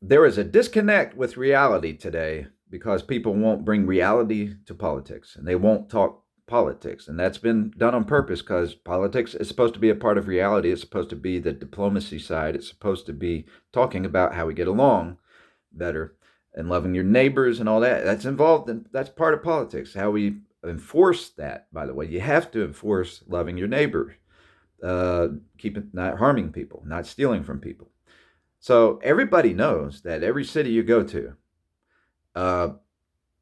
there is a disconnect with reality today because people won't bring reality to politics and they won't talk politics. And that's been done on purpose because politics is supposed to be a part of reality. It's supposed to be the diplomacy side. It's supposed to be talking about how we get along better and loving your neighbors and all that. That's involved in, that's part of politics. How we enforce that, by the way, you have to enforce loving your neighbor, keep it, not harming people, not stealing from people. So everybody knows that every city you go to, uh,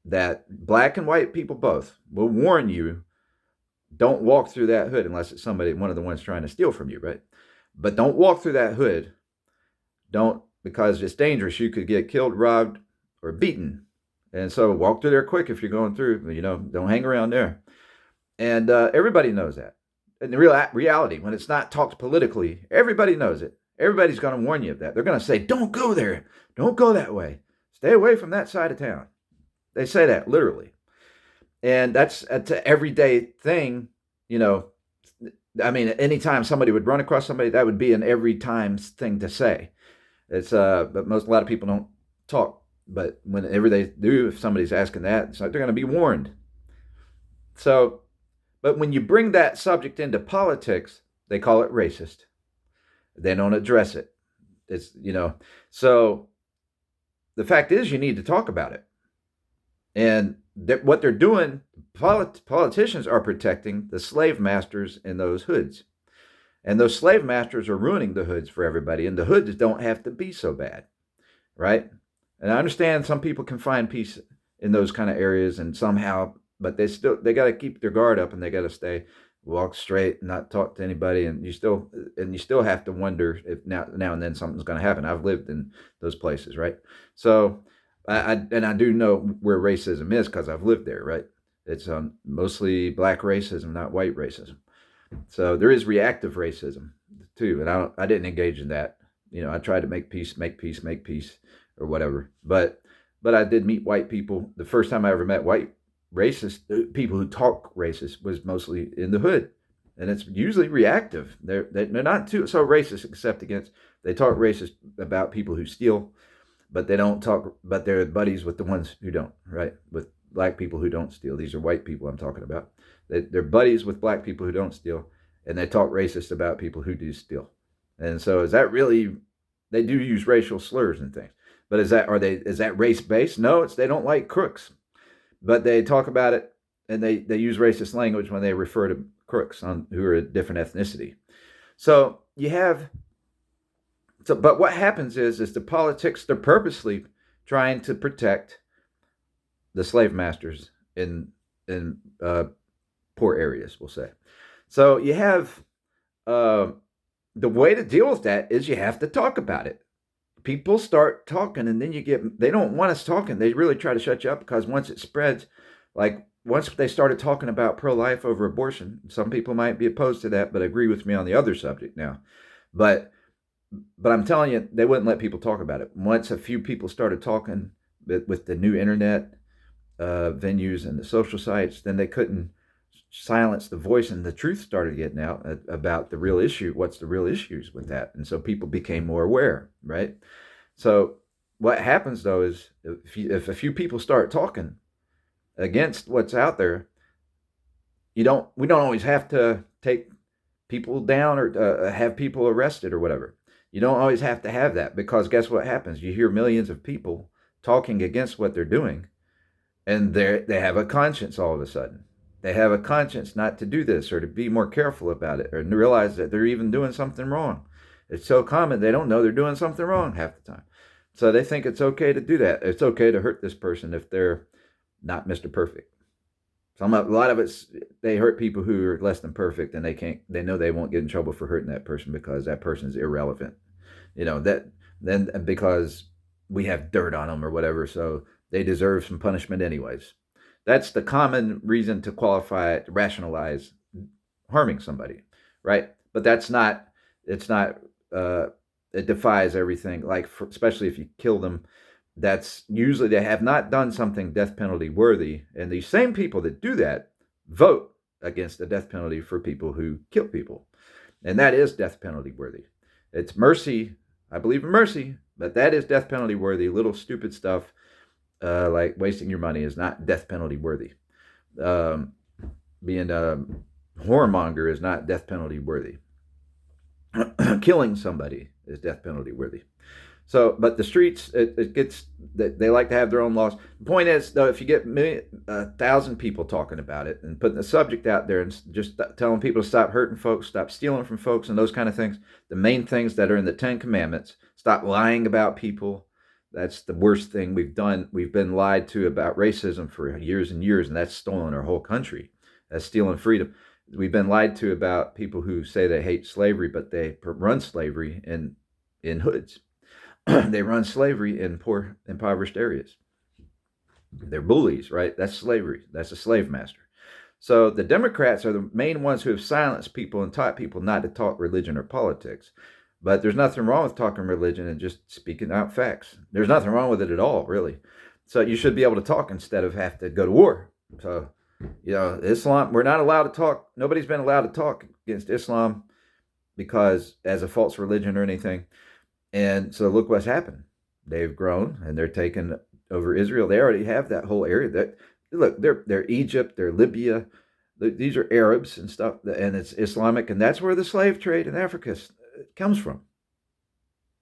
that black and white people both will warn you, don't walk through that hood unless it's somebody, one of the ones trying to steal from you, right? But don't walk through that hood. Don't, because it's dangerous. You could get killed, robbed, or beaten. And so walk through there quick if you're going through. Don't hang around there. And everybody knows that. In the reality, when it's not talked politically, everybody knows it. Everybody's going to warn you of that. They're going to say, don't go there. Don't go that way. Stay away from that side of town. They say that literally. And that's an everyday thing. You know, I mean, anytime somebody would run across somebody, that would be an every time thing to say. It's but a lot of people don't talk. But whenever they do, if somebody's asking that, it's like they're going to be warned. So, but when you bring that subject into politics, they call it racist. They don't address it. So the fact is, you need to talk about it. And what they're doing, politicians are protecting the slave masters in those hoods. And those slave masters are ruining the hoods for everybody. And the hoods don't have to be so bad, right? And I understand some people can find peace in those kind of areas and somehow, but they got to keep their guard up and they got to walk straight, and not talk to anybody, and you still have to wonder if now and then something's going to happen. I've lived in those places, right? So I do know where racism is because I've lived there, right? It's mostly black racism, not white racism. So there is reactive racism too, and I didn't engage in that. I tried to make peace, or whatever. But I did meet white people. The first time I ever met white racist people who talk racist was mostly in the hood, and it's usually reactive. They're not too so racist except against, they talk racist about people who steal, but they don't talk, but they're buddies with the ones who don't, right? With black people who don't steal. These are white people I'm talking about. They're buddies with black people who don't steal, and they talk racist about people who do steal. And so is that really, they do use racial slurs and things, but is that race based? No, they don't like crooks, but they talk about it, and they use racist language when they refer to crooks who are a different ethnicity. So you have, but what happens is the politics, they're purposely trying to protect the slave masters in poor areas, we'll say. So you have, the way to deal with that is you have to talk about it. People start talking, and then they don't want us talking. They really try to shut you up because once it spreads, like once they started talking about pro-life over abortion, some people might be opposed to that, but agree with me on the other subject now. But I'm telling you, they wouldn't let people talk about it. Once a few people started talking with the new internet venues and the social sites, then they couldn't silence the voice, and the truth started getting out about the real issue. What's the real issues with that? And so people became more aware, right? So what happens though is if a few people start talking against what's out there, we don't always have to take people down or have people arrested or whatever. You don't always have to have that, because guess what happens? You hear millions of people talking against what they're doing, and they have a conscience all of a sudden. They have a conscience not to do this or to be more careful about it or realize that they're even doing something wrong. It's so common, they don't know they're doing something wrong half the time. So they think it's okay to do that. It's okay to hurt this person if they're not Mr. Perfect. A lot of it's, they hurt people who are less than perfect, and they know they won't get in trouble for hurting that person because that person is irrelevant. Because we have dirt on them or whatever, so they deserve some punishment anyways. That's the common reason to qualify, to rationalize harming somebody, right? But it's not, it defies everything. Like, especially if you kill them, that's usually they have not done something death penalty worthy. And these same people that do that vote against the death penalty for people who kill people. And that is death penalty worthy. It's mercy. I believe in mercy, but that is death penalty worthy. Little stupid stuff like wasting your money is not death penalty worthy. Um, being a whoremonger is not death penalty worthy. Killing somebody is death penalty worthy. So, but the streets, it gets, they like to have their own laws. The point is, though, if you get 1,000 people talking about it and putting the subject out there and just telling people to stop hurting folks, stop stealing from folks, and those kind of things, the main things that are in the Ten Commandments, stop lying about people. That's the worst thing we've done. We've been lied to about racism for years and years, and that's stolen our whole country. That's stealing freedom. We've been lied to about people who say they hate slavery, but they run slavery in hoods. They run slavery in poor, impoverished areas. They're bullies, right? That's slavery. That's a slave master. So the Democrats are the main ones who have silenced people and taught people not to talk religion or politics. But there's nothing wrong with talking religion and just speaking out facts. There's nothing wrong with it at all, really. So you should be able to talk instead of have to go to war. So, Islam, we're not allowed to talk. Nobody's been allowed to talk against Islam because as a false religion or anything. And so look what's happened. They've grown and they're taking over Israel. They already have that whole area. Look, they're Egypt, they're Libya. These are Arabs and stuff, and it's Islamic, and that's where the slave trade in Africa comes from.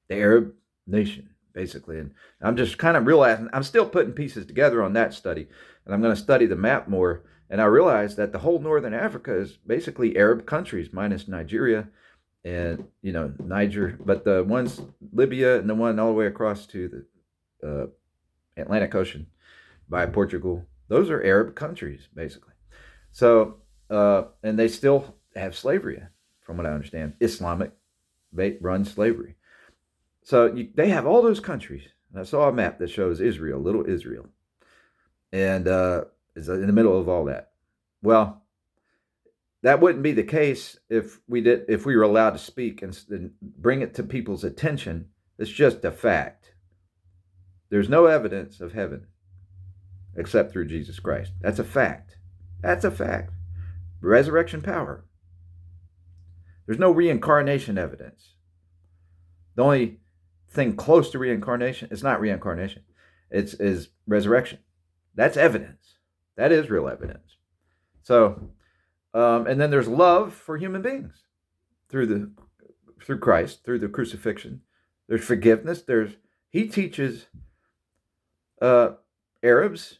The Arab nation, basically. And I'm just kind of realizing, I'm still putting pieces together on that study, and I'm going to study the map more. And I realized that the whole northern Africa is basically Arab countries, minus Nigeria and Niger, but the ones Libya and the one all the way across to the Atlantic Ocean by Portugal, those are Arab countries basically. So and they still have slavery, from what I understand. Islamic, they run slavery. So they have all those countries. And I saw a map that shows Israel, little Israel, and it's in the middle of all that. Well, that wouldn't be the case if we were allowed to speak and bring it to people's attention. It's just a fact. There's no evidence of heaven except through Jesus Christ. That's a fact. That's a fact. Resurrection power. There's no reincarnation evidence. The only thing close to reincarnation, it's not reincarnation. Is resurrection. That's evidence. That is real evidence. So, and then there's love for human beings through Christ, through the crucifixion. There's forgiveness. He teaches Arabs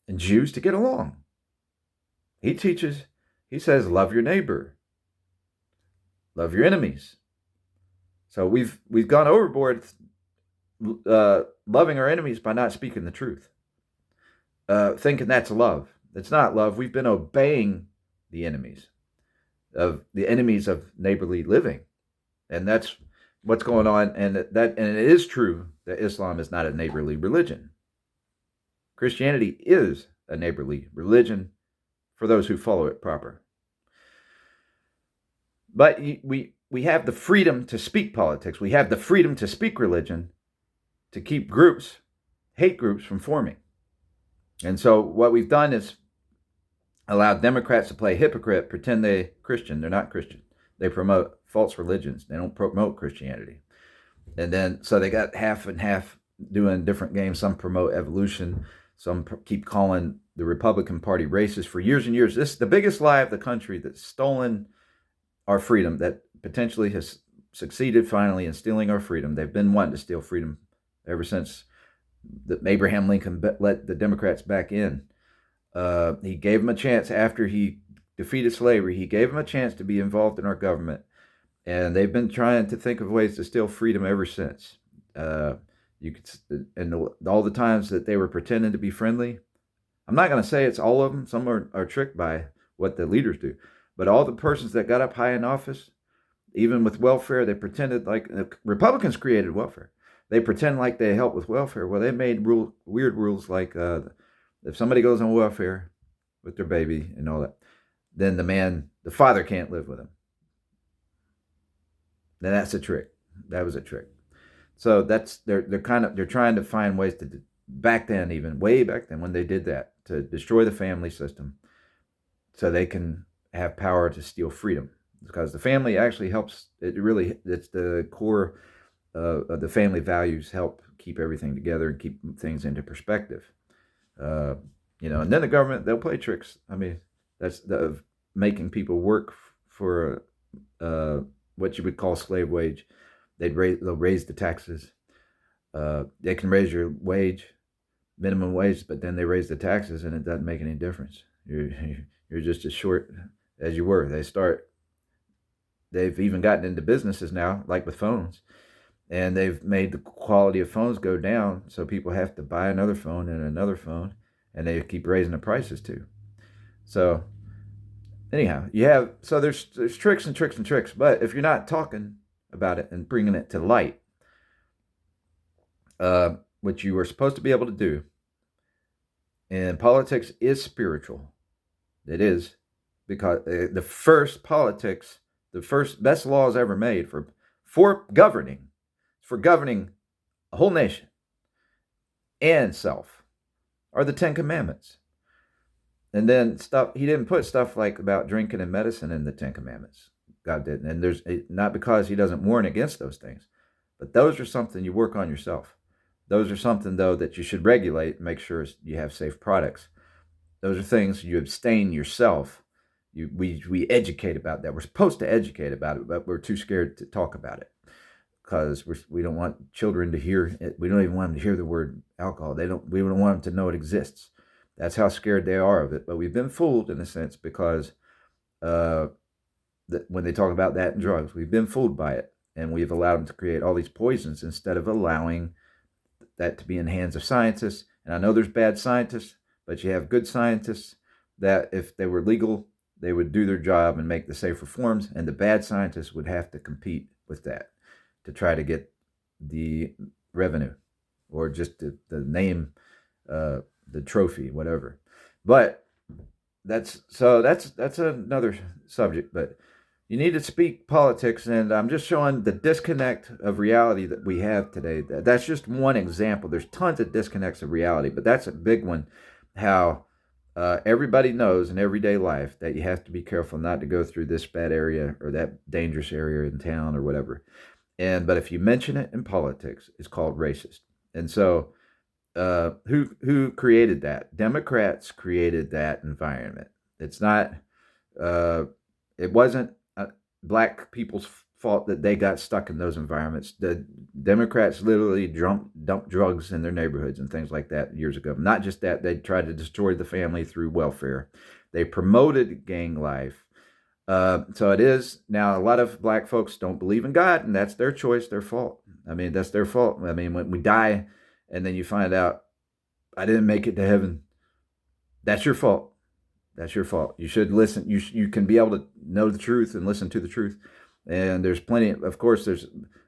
and Jews to get along. He says, love your neighbor, love your enemies. So we've gone overboard loving our enemies by not speaking the truth, thinking that's love. It's not love. We've been obeying the enemies of neighborly living, and that's what's going on. And it is true that Islam is not a neighborly religion. Christianity is a neighborly religion for those who follow it proper. But we have the freedom to speak politics. We have the freedom to speak religion, to keep hate groups from forming. And so what we've done is allowed Democrats to play hypocrite, pretend they're Christian. They're not Christian. They promote false religions. They don't promote Christianity. And then, so they got half and half doing different games. Some promote evolution. Some keep calling the Republican Party racist for years and years. This is the biggest lie of the country that's stolen our freedom, that potentially has succeeded finally in stealing our freedom. They've been wanting to steal freedom ever since Abraham Lincoln let the Democrats back in. He gave them a chance after he defeated slavery. He gave them a chance to be involved in our government, and they've been trying to think of ways to steal freedom ever since. And all the times that they were pretending to be friendly. I'm not going to say it's all of them. Some are tricked by what the leaders do, but all the persons that got up high in office, even with welfare, they pretended like Republicans created welfare. They pretend like they help with welfare. Well, they made weird rules like if somebody goes on welfare with their baby and all that, then the father can't live with them. Then that's a trick. That was a trick. So they're trying to find ways to, way back then when they did that, to destroy the family system so they can have power to steal freedom. Because the family actually helps. It's the core the family values help keep everything together and keep things into perspective. Uh, and then the government, they'll play tricks. I mean, that's the making people work for what you would call slave wage. They'll raise the taxes. They can raise your wage, minimum wage, but then they raise the taxes, and it doesn't make any difference. You're just as short as you were. They've even gotten into businesses now, like with phones, and they've made the quality of phones go down, so people have to buy another phone and another phone, and they keep raising the prices too. So anyhow, there's tricks and tricks and tricks, but if you're not talking about it and bringing it to light, what you are supposed to be able to do, and politics is spiritual. It is, because the first best laws ever made for governing a whole nation and self are the Ten Commandments. And then he didn't put stuff like about drinking and medicine in the Ten Commandments. God didn't. And there's not because he doesn't warn against those things, but those are something you work on yourself. Those are something, though, that you should regulate and make sure you have safe products. Those are things you abstain yourself. We educate about that. We're supposed to educate about it, but we're too scared to talk about it because we don't want children to hear it. We don't even want them to hear the word alcohol. We don't want them to know it exists. That's how scared they are of it. But we've been fooled in a sense because when they talk about that and drugs, we've been fooled by it, and we've allowed them to create all these poisons instead of allowing that to be in the hands of scientists. And I know there's bad scientists, but you have good scientists that if they were legal, they would do their job and make the safe reforms, and the bad scientists would have to compete with that to try to get the revenue or just the name, the trophy, whatever. But that's another subject. But you need to speak politics, and I'm just showing the disconnect of reality that we have today. That's just one example. There's tons of disconnects of reality, but that's a big one. How everybody knows in everyday life that you have to be careful not to go through this bad area or that dangerous area in town or whatever. But if you mention it in politics, it's called racist. And so who created that? Democrats created that environment. It's not. It wasn't black people's fault that they got stuck in those environments. The Democrats literally dumped drugs in their neighborhoods and things like that years ago. Not just that, they tried to destroy the family through welfare. They promoted gang life. So it is now a lot of black folks don't believe in God, and that's their choice, their fault. I mean, that's their fault. I mean, when we die and then you find out I didn't make it to heaven, that's your fault. That's your fault. You should listen. You can be able to know the truth and listen to the truth. And there's plenty. Of course, there's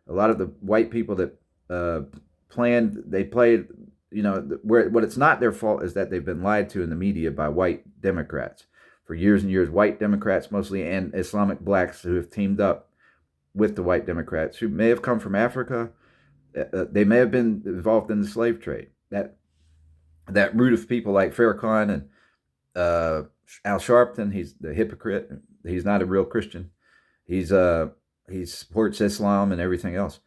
a lot of the white people that played. What it's not their fault is that they've been lied to in the media by white Democrats for years and years. White Democrats mostly, and Islamic blacks who have teamed up with the white Democrats who may have come from Africa. They may have been involved in the slave trade. That root of people like Farrakhan and Al Sharpton, he's the hypocrite. He's not a real Christian. He supports Islam and everything else,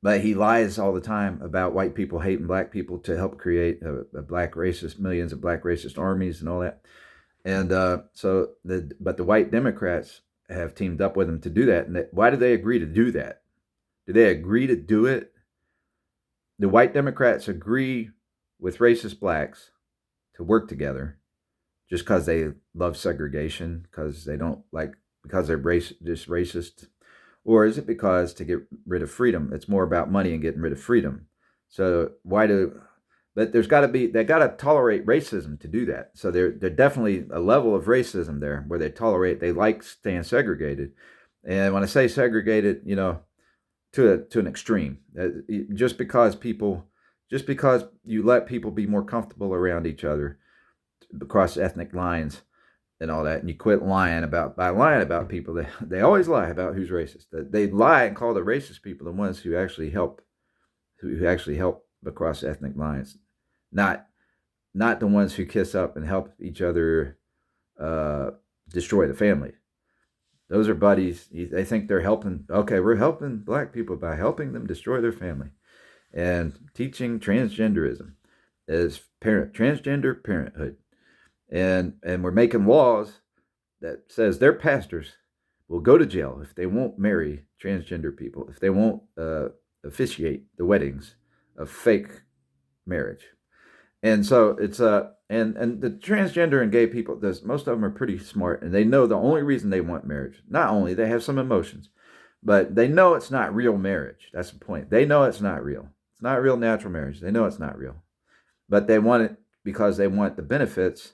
but he lies all the time about white people hating black people to help create a black racist, millions of black racist armies and all that. And but the white Democrats have teamed up with him to do that. And why do they agree to do that? Do they agree to do it? The white Democrats agree with racist blacks to work together just because they love segregation, because they're just racist? Or is it because to get rid of freedom? It's more about money and getting rid of freedom. So but they got to tolerate racism to do that. So they're definitely a level of racism there where they like staying segregated. And when I say segregated, to an extreme, just because you let people be more comfortable around each other across ethnic lines and all that, and you quit lying about people. They always lie about who's racist. They lie and call the racist people the ones who actually help across ethnic lines, not the ones who kiss up and help each other destroy the family. Those are buddies. They think they're helping. Okay, we're helping black people by helping them destroy their family and teaching transgenderism as transgender parenthood. And we're making laws that says their pastors will go to jail if they won't marry transgender people, if they won't officiate the weddings of fake marriage. And so it's and the transgender and gay people, most of them are pretty smart, and they know the only reason they want marriage. Not only they have some emotions, but they know it's not real marriage. That's the point. They know it's not real. It's not real natural marriage. They know it's not real, but they want it because they want the benefits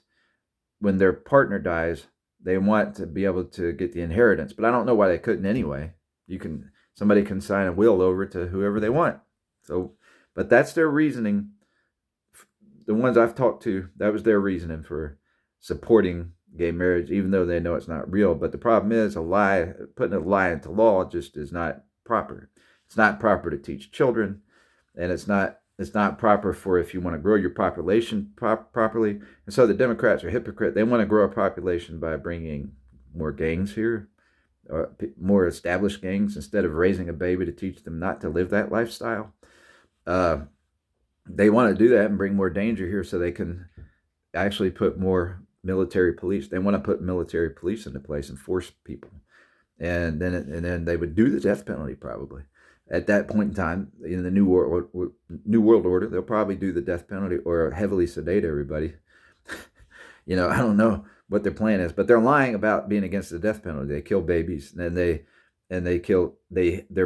when their partner dies. They want to be able to get the inheritance, but I don't know why they couldn't anyway. Somebody can sign a will over to whoever they want. So, but that's their reasoning. The ones I've talked to, that was their reasoning for supporting gay marriage, even though they know it's not real. But the problem is putting a lie into law just is not proper. It's not proper to teach children, and it's not proper for if you want to grow your population properly. And so the Democrats are hypocrite. They want to grow a population by bringing more gangs here, or more established gangs, instead of raising a baby to teach them not to live that lifestyle. They want to do that and bring more danger here so they can actually put more military police. They want to put military police into place and force people. And then they would do the death penalty probably. At that point in time, in the New World Order, they'll probably do the death penalty or heavily sedate everybody. I don't know what their plan is, but they're lying about being against the death penalty. They kill babies, and their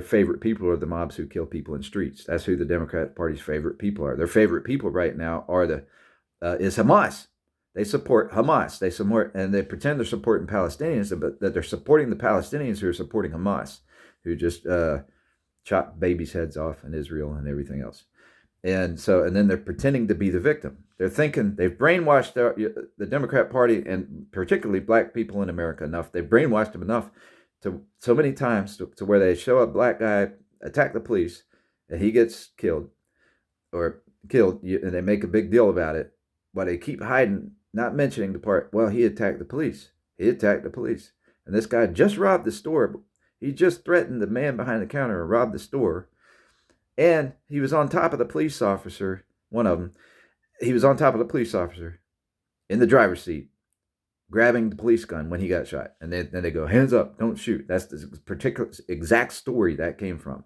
favorite people are the mobs who kill people in streets. That's who the Democrat Party's favorite people are. Their favorite people right now is Hamas. They support Hamas. And they pretend they're supporting Palestinians, but that they're supporting the Palestinians who are supporting Hamas, who just chop babies' heads off in Israel and everything else. And then they're pretending to be the victim. They're thinking they've brainwashed the Democrat Party, and particularly black people in America enough. They've brainwashed them enough to so many times to where they show a black guy attack the police, and he gets killed, and they make a big deal about it, but they keep hiding, not mentioning the part, well, he attacked the police. And this guy just robbed the store. He just threatened the man behind the counter and robbed the store. And he was on top of the police officer, one of them. He was on top of the police officer in the driver's seat, grabbing the police gun when he got shot. And then they go, hands up, don't shoot. That's the particular exact story that came from.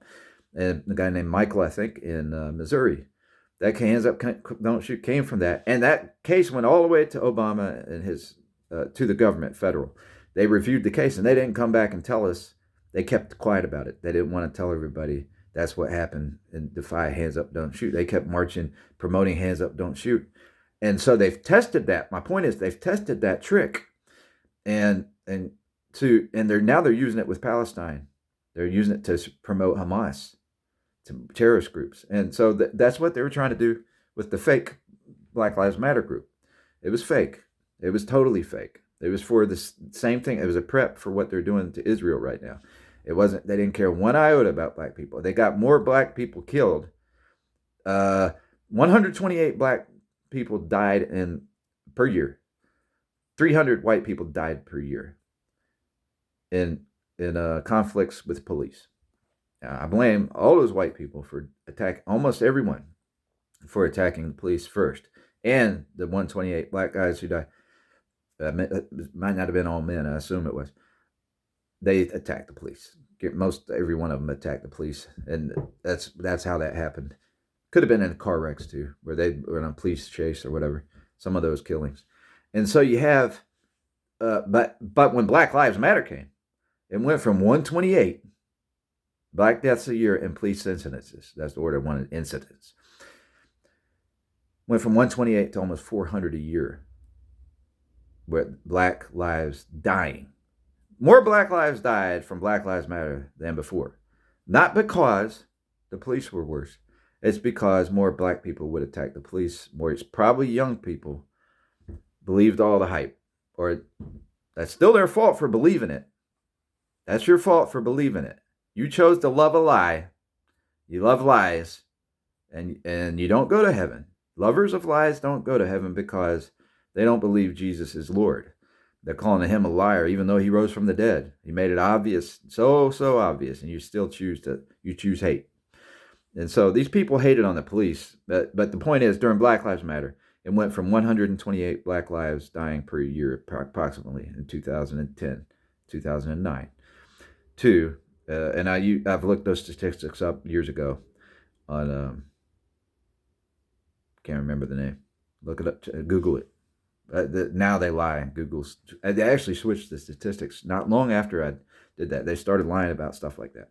And the guy named Michael, I think, in Missouri, that hands up, don't shoot came from that. And that case went all the way to Obama and to the government, federal. They reviewed the case, and they didn't come back and tell us. They kept quiet about it. They didn't want to tell everybody that's what happened in Defy Hands Up, Don't Shoot. They kept marching, promoting Hands Up, Don't Shoot. And so they've tested that. My point is they've tested that trick. And they're using it with Palestine. They're using it to promote Hamas, to terrorist groups. And so that's what they were trying to do with the fake Black Lives Matter group. It was fake. It was totally fake. It was for the same thing. It was a prep for what they're doing to Israel right now. They didn't care one iota about black people. They got more black people killed. 128 black people died per year. 300 white people died per year in conflicts with police. Now, I blame all those white people for almost everyone for attacking the police first. And the 128 black guys who died, it might not have been all men, I assume it was. They attacked the police. Every one of them attacked the police, and that's how that happened. Could have been in car wrecks too, where they were on a police chase or whatever. Some of those killings, and so you have, but when Black Lives Matter came, it went from 128 black deaths a year in police incidences. That's the word I wanted, incidents. Went from 128 to almost 400 a year, with black lives dying. More black lives died from Black Lives Matter than before. Not because the police were worse. It's because more black people would attack the police. It's probably young people believed all the hype. Or that's still their fault for believing it. That's your fault for believing it. You chose to love a lie. You love lies. And you don't go to heaven. Lovers of lies don't go to heaven because they don't believe Jesus is Lord. They're calling him a liar, even though he rose from the dead. He made it obvious, so obvious, and you still choose hate. And so these people hated on the police. But the point is, during Black Lives Matter, it went from 128 black lives dying per year, approximately in 2010, 2009, to and I've looked those statistics up years ago on can't remember the name. Look it up, Google it. Now they lie. Google's they actually switched the statistics not long after I did that. They started lying about stuff like that.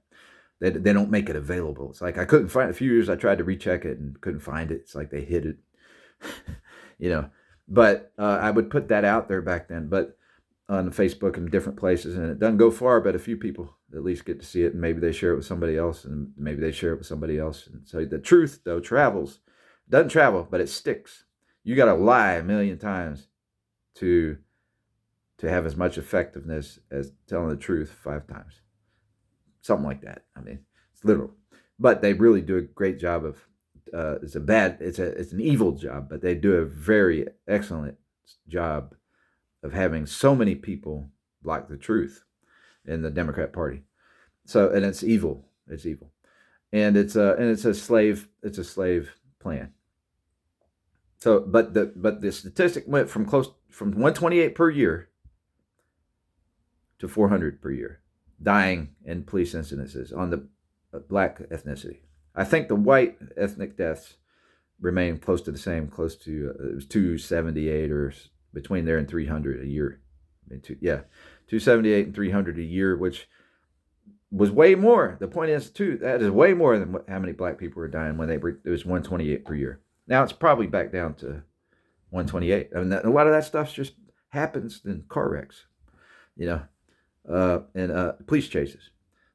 They don't make it available. It's like I couldn't find it. A few years I tried to recheck it and couldn't find it. It's like they hid it, you know. But I would put that out there back then, but on Facebook and different places, and it doesn't go far, but a few people at least get to see it, and maybe they share it with somebody else, and maybe they share it with somebody else. And so the truth, though, travels. It doesn't travel, but it sticks. You got to lie 1,000,000 times to have as much effectiveness as telling the truth 5 times. Something like that. I mean, it's literal. But they really do a great job of it's an evil job, but they do a very excellent job of having so many people block the truth in the Democrat Party. So, and it's evil. It's evil. And it's a slave plan. So, but the statistic went from 128 per year to 400 per year, dying in police incidences on the black ethnicity. I think the white ethnic deaths remain close to the same, close to it was 278 or between there and 300 a year. 278 and 300 a year, which was way more. The point is, too, that is way more than how many black people were dying when it was 128 per year. Now it's probably back down to 128. I mean, a lot of that stuff just happens in car wrecks, and police chases.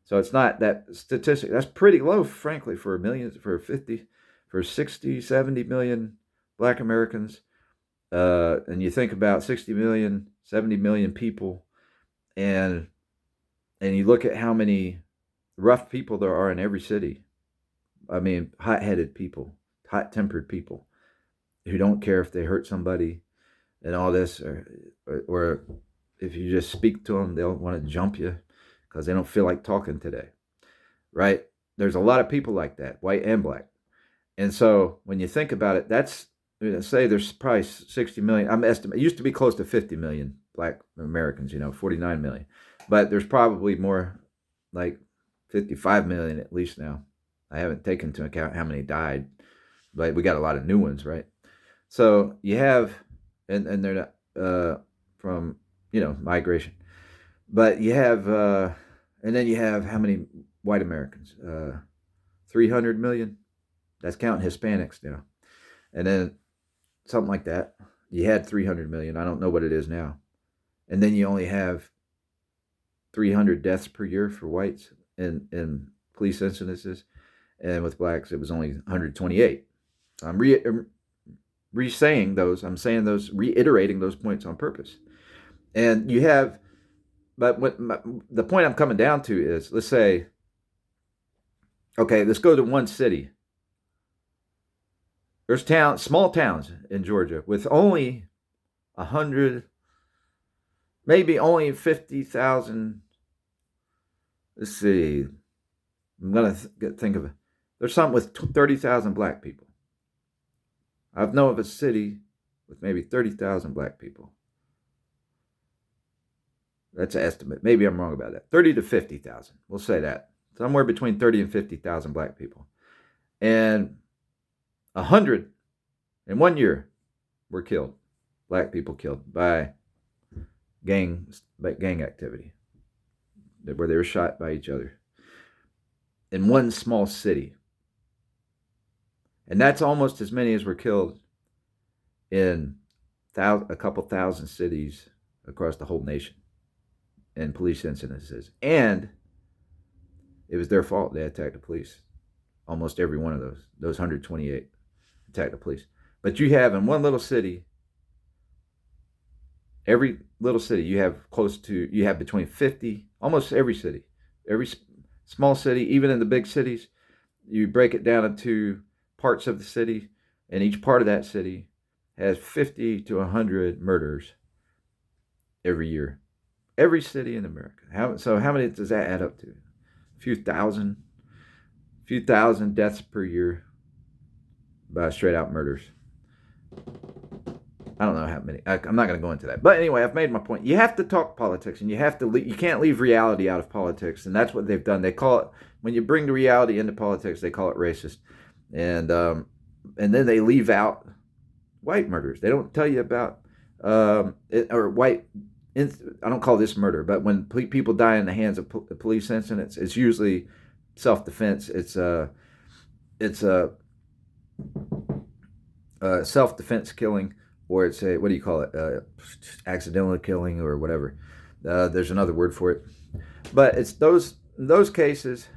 So it's not that statistic. That's pretty low, frankly, for 60, 70 million black Americans. And you think about 60 million, 70 million people, and you look at how many rough people there are in every city. I mean, hot-headed people, hot-tempered people who don't care if they hurt somebody and all this, or if you just speak to them, they'll want to jump you because they don't feel like talking today, right? There's a lot of people like that, white and black. And so when you think about it, that's, say there's probably 60 million. I'm estimating, it used to be close to 50 million black Americans, 49 million. But there's probably more, like 55 million at least now. I haven't taken into account how many died, but we got a lot of new ones, right? So you have, and they're not from, migration. But you have, and then you have how many white Americans? 300 million. That's counting Hispanics now. And then something like that. You had 300 million. I don't know what it is now. And then you only have 300 deaths per year for whites in police incidences. And with blacks, it was only 128. So I'm re-saying those. I'm saying those, reiterating those points on purpose. And you have, but the point I'm coming down to is, let's say, okay, let's go to one city. There's small towns in Georgia with only 100, maybe only 50,000. Let's see. I'm going to think of it. There's something with 30,000 black people. I've known of a city with maybe 30,000 black people. That's an estimate. Maybe I'm wrong about that. 30 to 50,000. We'll say that. Somewhere between 30 and 50,000 black people. And 100 in 1 year were killed. Black people killed by gang activity, where they were shot by each other in one small city. And that's almost as many as were killed in a couple thousand cities across the whole nation in police incidences. And it was their fault. They attacked the police. Almost every one of those 128 attacked the police. But you have in one little city, every little city, you have between 50, almost every city, every small city, even in the big cities, you break it down into parts of the city, and each part of that city has 50 to 100 murders every year. Every city in America. How many does that add up to? Few thousand deaths per year by straight out murders. I don't know how many. I'm not going to go into that. But anyway, I've made my point. You have to talk politics, and you can't leave reality out of politics, and that's what they've done. They call it, when you bring the reality into politics, they call it racist, and then they leave out white murders. They don't tell you about or white. I don't call this murder, but when people die in the hands of police incidents, it's usually self-defense. It's a self-defense killing, or it's a, what do you call it, accidental killing or whatever. There's another word for it, but it's those cases.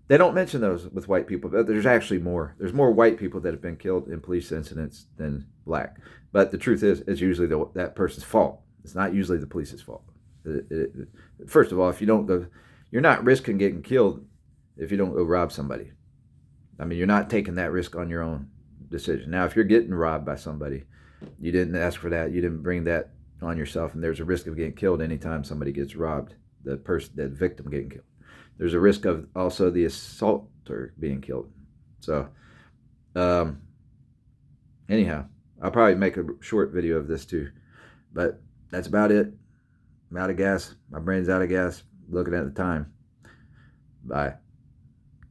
They don't mention those with white people, but there's actually more. There's more white people that have been killed in police incidents than black. But the truth is, it's usually that person's fault. It's not usually the police's fault. First of all, if you don't go, you're not risking getting killed if you don't go rob somebody. I mean, you're not taking that risk on your own decision. Now, if you're getting robbed by somebody, you didn't ask for that, you didn't bring that on yourself, and there's a risk of getting killed anytime somebody gets robbed, the victim getting killed. There's a risk of also the assaulter being killed. So, anyhow, I'll probably make a short video of this too. But that's about it. I'm out of gas. My brain's out of gas looking at the time. Bye.